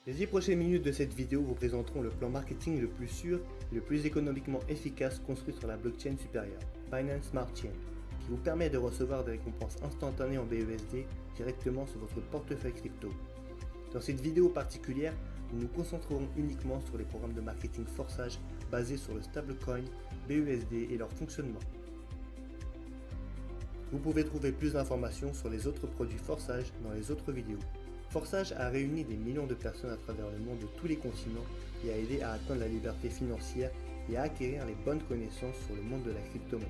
Les 10 prochaines minutes de cette vidéo vous présenteront le plan marketing le plus sûr et le plus économiquement efficace construit sur la blockchain supérieure, Binance Smart Chain, qui vous permet de recevoir des récompenses instantanées en BUSD directement sur votre portefeuille crypto. Dans cette vidéo particulière, nous nous concentrerons uniquement sur les programmes de marketing forçage basés sur le stablecoin BUSD et leur fonctionnement. Vous pouvez trouver plus d'informations sur les autres produits forçage dans les autres vidéos. Forçage a réuni des millions de personnes à travers le monde de tous les continents et a aidé à atteindre la liberté financière et à acquérir les bonnes connaissances sur le monde de la crypto-monnaie.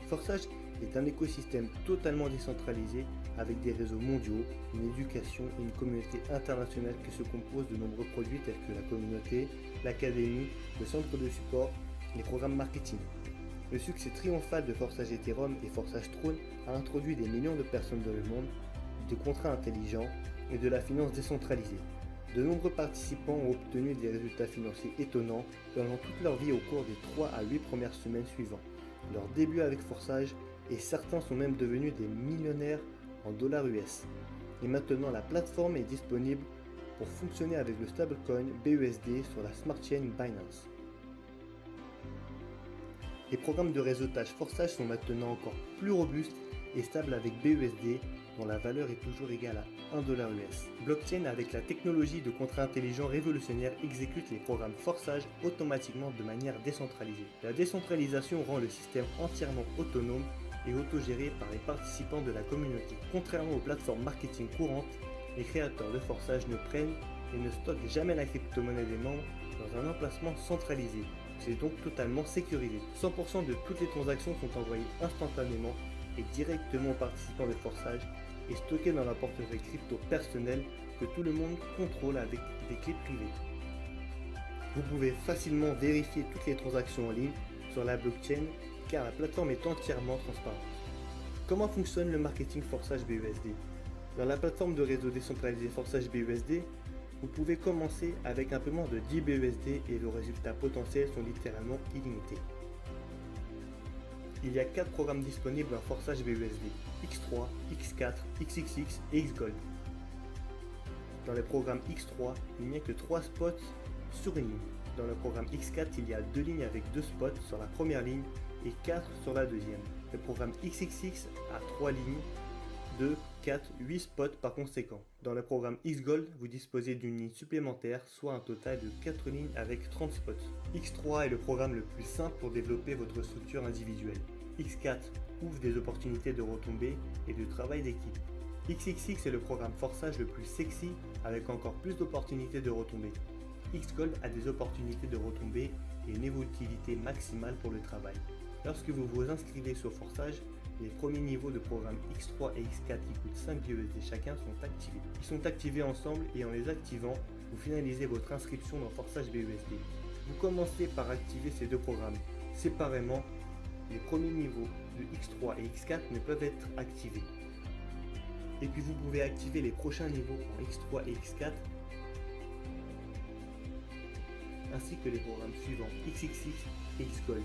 Forçage est un écosystème totalement décentralisé avec des réseaux mondiaux, une éducation et une communauté internationale qui se compose de nombreux produits tels que la communauté, l'académie, le centre de support, les programmes marketing. Le succès triomphal de Forçage Ethereum et Forçage Tron a introduit des millions de personnes dans le monde, des contrats intelligents et de la finance décentralisée. De nombreux participants ont obtenu des résultats financiers étonnants pendant toute leur vie au cours des 3 à 8 premières semaines suivant leur début avec Forçage, et certains sont même devenus des millionnaires en dollars US. Et maintenant la plateforme est disponible pour fonctionner avec le stablecoin BUSD sur la smart chain Binance. Les programmes de réseautage Forçage sont maintenant encore plus robustes et stables avec BUSD dont la valeur est toujours égale à 1 dollar US. Blockchain avec la technologie de contrats intelligents révolutionnaires exécute les programmes Forçage automatiquement de manière décentralisée. La décentralisation rend le système entièrement autonome et autogéré par les participants de la communauté. Contrairement aux plateformes marketing courantes, les créateurs de Forçage ne prennent et ne stockent jamais la crypto-monnaie des membres dans un emplacement centralisé. C'est donc totalement sécurisé. 100% de toutes les transactions sont envoyées instantanément et directement aux participants de Forçage et stockées dans un portefeuille crypto personnel que tout le monde contrôle avec des clés privées. Vous pouvez facilement vérifier toutes les transactions en ligne sur la blockchain car la plateforme est entièrement transparente. Comment fonctionne le marketing Forçage BUSD? Dans la plateforme de réseau décentralisé Forçage BUSD, vous pouvez commencer avec un paiement de 10 BUSD et vos résultats potentiels sont littéralement illimités. Il y a 4 programmes disponibles en Forçage BUSD, X3, X4, XXX et XGold. Dans le programme X3, il n'y a que 3 spots sur une ligne. Dans le programme X4, il y a 2 lignes avec 2 spots sur la première ligne et 4 sur la deuxième. Le programme XXX a 3 lignes, 2, 4, 8 spots par conséquent. Dans le programme XGold, vous disposez d'une ligne supplémentaire, soit un total de 4 lignes avec 30 spots. X3 est le programme le plus simple pour développer votre structure individuelle. X4 ouvre des opportunités de retombées et de travail d'équipe. XXX est le programme Forçage le plus sexy avec encore plus d'opportunités de retombées. XGold a des opportunités de retombées et une évolutivité maximale pour le travail. Lorsque vous vous inscrivez sur Forçage, les premiers niveaux de programme X3 et X4 qui coûtent 5 BUSD chacun sont activés. Ils sont activés ensemble et en les activant, vous finalisez votre inscription dans Forçage BUSD. Vous commencez par activer ces deux programmes. Séparément, les premiers niveaux de X3 et X4 ne peuvent être activés. Et puis vous pouvez activer les prochains niveaux en X3 et X4 ainsi que les programmes suivants XXX et XGold.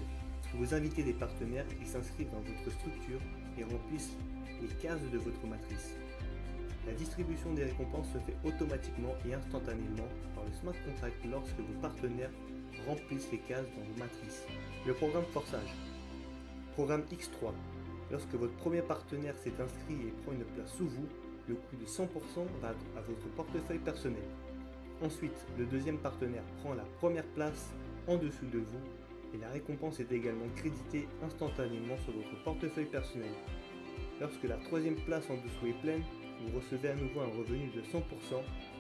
Vous invitez des partenaires qui s'inscrivent dans votre structure et remplissent les cases de votre matrice. La distribution des récompenses se fait automatiquement et instantanément par le smart contract lorsque vos partenaires remplissent les cases dans vos matrices. Le programme Forçage. Programme X3. Lorsque votre premier partenaire s'est inscrit et prend une place sous vous, le coût de 100% va à votre portefeuille personnel. Ensuite, le deuxième partenaire prend la première place en dessous de vous et la récompense est également créditée instantanément sur votre portefeuille personnel. Lorsque la troisième place en dessous est pleine, vous recevez à nouveau un revenu de 100%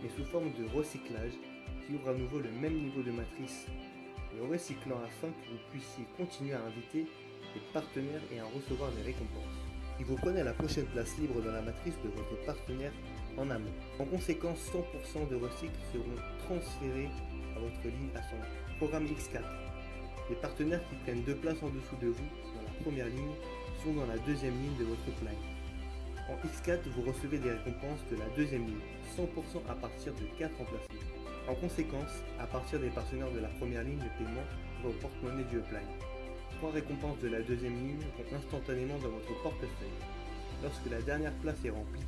mais sous forme de recyclage qui ouvre à nouveau le même niveau de matrice, le recyclant afin que vous puissiez continuer à inviter des partenaires et à recevoir des récompenses. Et vous prenez la prochaine place libre dans la matrice de votre partenaire en amont. En conséquence, 100% de recycles seront transférés à votre ligne à son programme X4. Les partenaires qui prennent 2 places en dessous de vous dans la première ligne sont dans la deuxième ligne de votre plan. En X4, vous recevez des récompenses de la deuxième ligne, 100% à partir de 4 emplacements. En conséquence, à partir des partenaires de la première ligne de paiement va au porte-monnaie du upline. 3 récompenses de la deuxième ligne vont instantanément dans votre portefeuille. Lorsque la dernière place est remplie,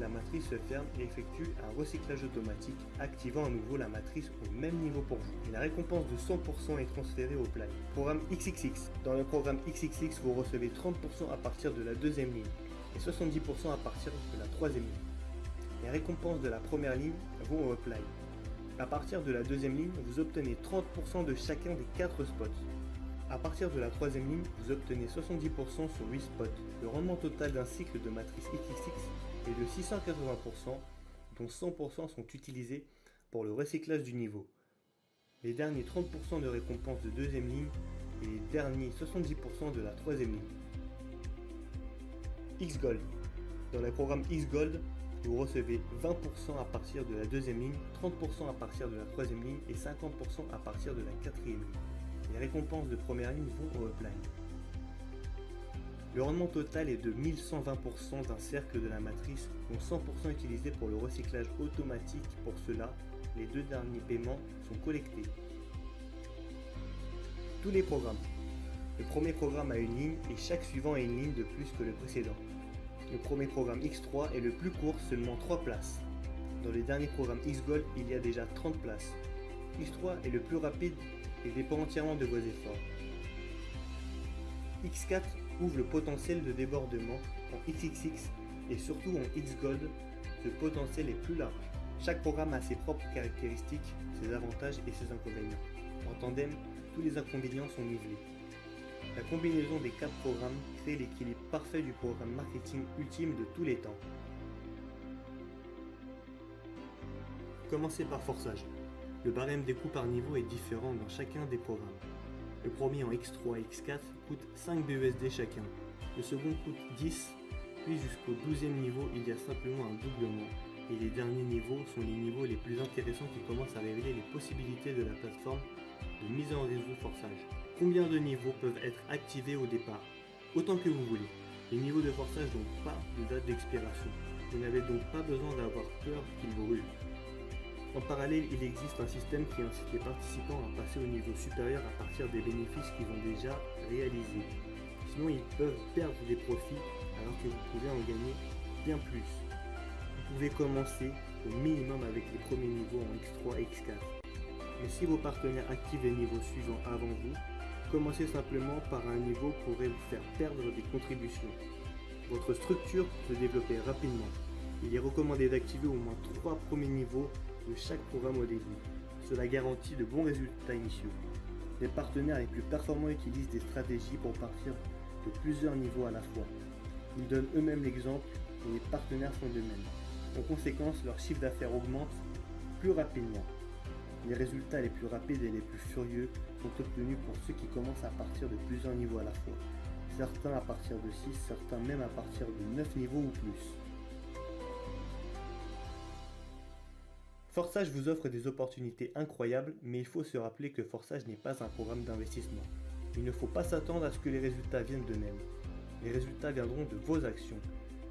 la matrice se ferme et effectue un recyclage automatique, activant à nouveau la matrice au même niveau pour vous. Et la récompense de 100% est transférée au play. Programme XXX. Dans le programme XXX, vous recevez 30% à partir de la deuxième ligne et 70% à partir de la troisième ligne. Les récompenses de la première ligne vont au play. À partir de la deuxième ligne, vous obtenez 30% de chacun des 4 spots. À partir de la troisième ligne, vous obtenez 70% sur 8 spots. Le rendement total d'un cycle de matrice XXX est de 680%, dont 100% sont utilisés pour le recyclage du niveau. Les derniers 30% de récompense de deuxième ligne et les derniers 70% de la troisième ligne. X-Gold. Dans le programme X-Gold, vous recevez 20% à partir de la deuxième ligne, 30% à partir de la troisième ligne et 50% à partir de la quatrième ligne. Les récompenses de première ligne vont au upline. Le rendement total est de 1120% d'un cercle de la matrice, dont 100% utilisé pour le recyclage automatique. Pour cela, les 2 derniers paiements sont collectés. Tous les programmes. Le premier programme a une ligne et chaque suivant a une ligne de plus que le précédent. Le premier programme X3 est le plus court, seulement 3 places. Dans le dernier programme X-Gold, il y a déjà 30 places. X3 est le plus rapide et dépend entièrement de vos efforts. X4 ouvre le potentiel de débordement en XXX et surtout en X-Gold, ce potentiel est plus large. Chaque programme a ses propres caractéristiques, ses avantages et ses inconvénients. En tandem, tous les inconvénients sont nivelés. La combinaison des 4 programmes crée l'équilibre parfait du programme marketing ultime de tous les temps. Commencez par forçage. Le barème des coûts par niveau est différent dans chacun des programmes. Le premier en X3 et X4 coûte 5 BUSD chacun. Le second coûte 10, puis jusqu'au 12e niveau il y a simplement un doublement. Et les derniers niveaux sont les niveaux les plus intéressants qui commencent à révéler les possibilités de la plateforme de mise en réseau forçage. Combien de niveaux peuvent être activés au départ? Autant que vous voulez. Les niveaux de forçage n'ont pas de date d'expiration. Vous n'avez donc pas besoin d'avoir peur qu'ils brûlent. En parallèle, il existe un système qui incite les participants à passer au niveau supérieur à partir des bénéfices qu'ils ont déjà réalisés. Sinon, ils peuvent perdre des profits alors que vous pouvez en gagner bien plus. Vous pouvez commencer au minimum avec les premiers niveaux en X3 et X4. Mais si vos partenaires activent les niveaux suivants avant vous, commencez simplement par un niveau pourrait vous faire perdre des contributions. Votre structure peut se développer rapidement. Il est recommandé d'activer au moins 3 premiers niveaux de chaque programme au début. Cela garantit de bons résultats initiaux. Les partenaires les plus performants utilisent des stratégies pour partir de plusieurs niveaux à la fois. Ils donnent eux-mêmes l'exemple et les partenaires font de même. En conséquence, leur chiffre d'affaires augmente plus rapidement. Les résultats les plus rapides et les plus furieux sont obtenus pour ceux qui commencent à partir de plusieurs niveaux à la fois. Certains à partir de 6, certains même à partir de 9 niveaux ou plus. Forçage vous offre des opportunités incroyables, mais il faut se rappeler que Forçage n'est pas un programme d'investissement. Il ne faut pas s'attendre à ce que les résultats viennent d'eux-mêmes. Les résultats viendront de vos actions.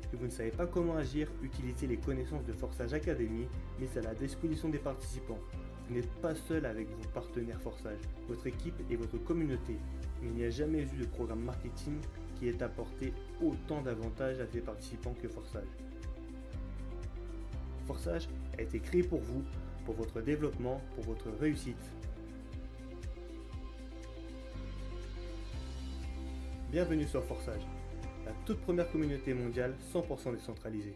Si vous ne savez pas comment agir, utilisez les connaissances de Forçage Academy mises à la disposition des participants. Vous n'êtes pas seul avec vos partenaires Forçage, votre équipe et votre communauté. Il n'y a jamais eu de programme marketing qui ait apporté autant d'avantages à ses participants que Forçage. Forçage a été créé pour vous, pour votre développement, pour votre réussite. Bienvenue sur Forçage, la toute première communauté mondiale 100% décentralisée.